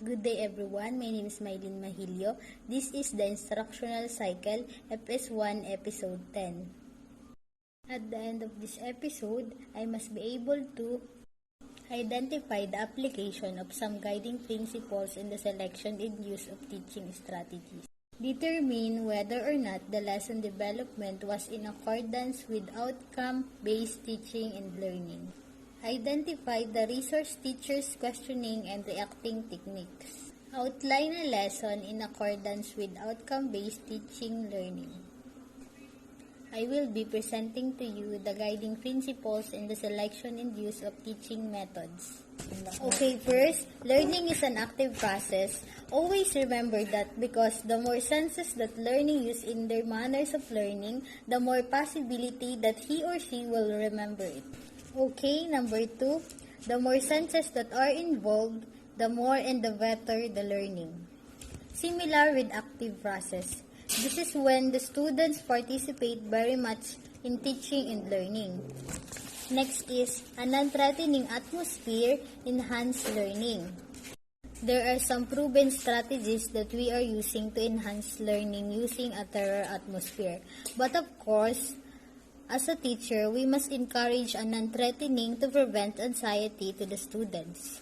Good day everyone, my name is Maylin Mahilio. This is the Instructional Cycle, FS1, Episode 10. At the end of this episode, I must be able to identify the application of some guiding principles in the selection and use of teaching strategies. Determine whether or not the lesson development was in accordance with outcome-based teaching and learning. Identify the resource teacher's questioning and reacting techniques. Outline a lesson in accordance with outcome-based teaching learning. I will be presenting to you the guiding principles in the selection and use of teaching methods. Okay, first, learning is an active process. Always remember that because the more senses that learning use in their manners of learning, the more possibility that he or she will remember it. Okay, number 2, the more senses that are involved, the more and the better the learning. Similar with active process. This is when the students participate very much in teaching and learning. Next is a non-threatening atmosphere enhance learning. There are some proven strategies that we are using to enhance learning using a terror atmosphere. But of course, as a teacher, we must encourage a non-threatening to prevent anxiety to the students.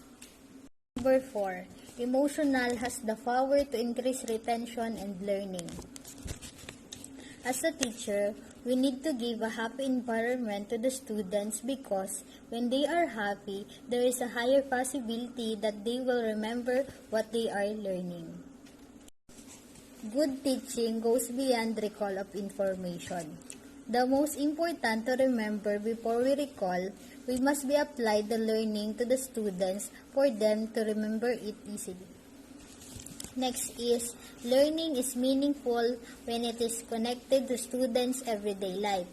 Number 4, emotional has the power to increase retention and learning. As a teacher, we need to give a happy environment to the students because when they are happy, there is a higher possibility that they will remember what they are learning. Good teaching goes beyond recall of information. The most important to remember before we recall, we must be applied the learning to the students for them to remember it easily. Next is, learning is meaningful when it is connected to students' everyday life.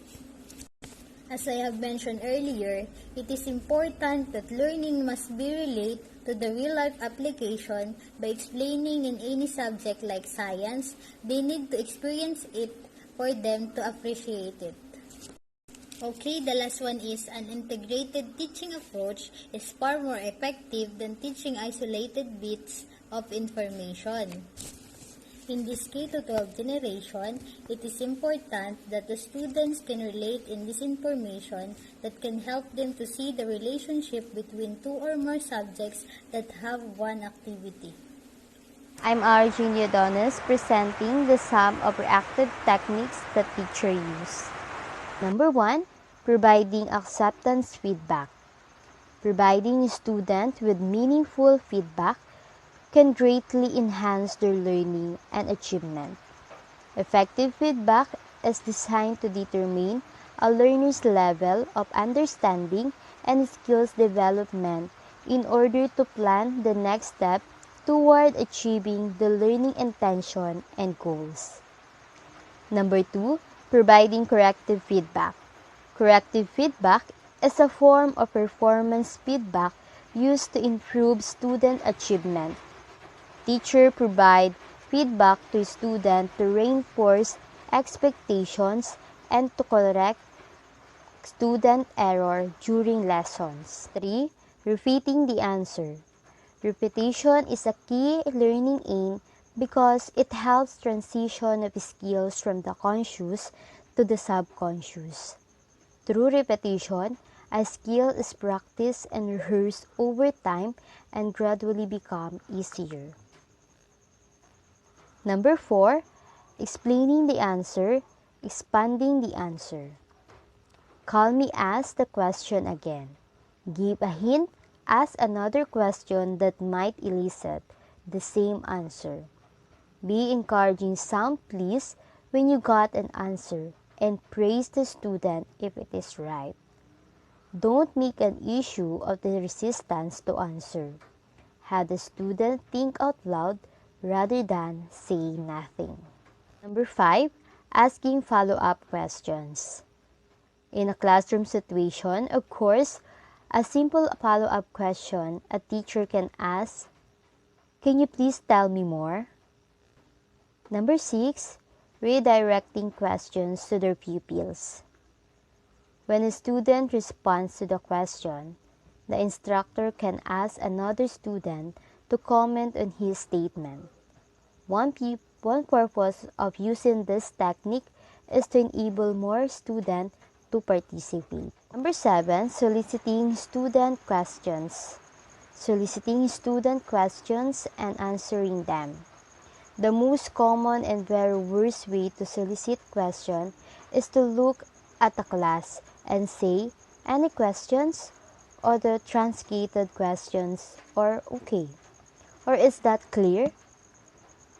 As I have mentioned earlier, it is important that learning must be related to the real-life application by explaining in any subject like science. They need to experience it for them to appreciate it. Okay, the last one is an integrated teaching approach is far more effective than teaching isolated bits of information. In this K-12 generation, it is important that the students can relate in this information that can help them to see the relationship between two or more subjects that have one activity. I'm Arjun Yodonis presenting the sum of reactive techniques that teachers use. Number 1, providing acceptance feedback. Providing a student with meaningful feedback can greatly enhance their learning and achievement. Effective feedback is designed to determine a learner's level of understanding and skills development in order to plan the next step toward achieving the learning intention and goals. Number 2, providing corrective feedback. Corrective feedback is a form of performance feedback used to improve student achievement. Teacher provide feedback to student to reinforce expectations and to correct student error during lessons. 3, repeating the answer. Repetition is a key learning aim because it helps transition of skills from the conscious to the subconscious. Through repetition, a skill is practiced and rehearsed over time and gradually become easier. Number 4, explaining the answer, expanding the answer. Calmly ask the question again. Give a hint. Ask another question that might elicit the same answer. Be encouraging sound please when you got an answer and praise the student if it is right. Don't make an issue of the resistance to answer. Have the student think out loud rather than say nothing. Number 5, asking follow-up questions. In a classroom situation, of course, a simple follow-up question a teacher can ask, "Can you please tell me more?" Number 6, redirecting questions to their pupils. When a student responds to the question, the instructor can ask another student to comment on his statement. One purpose of using this technique is to enable more students to participate. Number 7, soliciting student questions. Soliciting student questions and answering them. The most common and very worst way to solicit questions is to look at the class and say, "Any questions?" or the truncated questions, or "Okay," or "Is that clear?"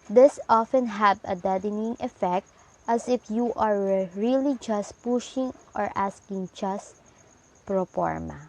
This often have a deadening effect, as if you are really just pushing or asking just pro forma.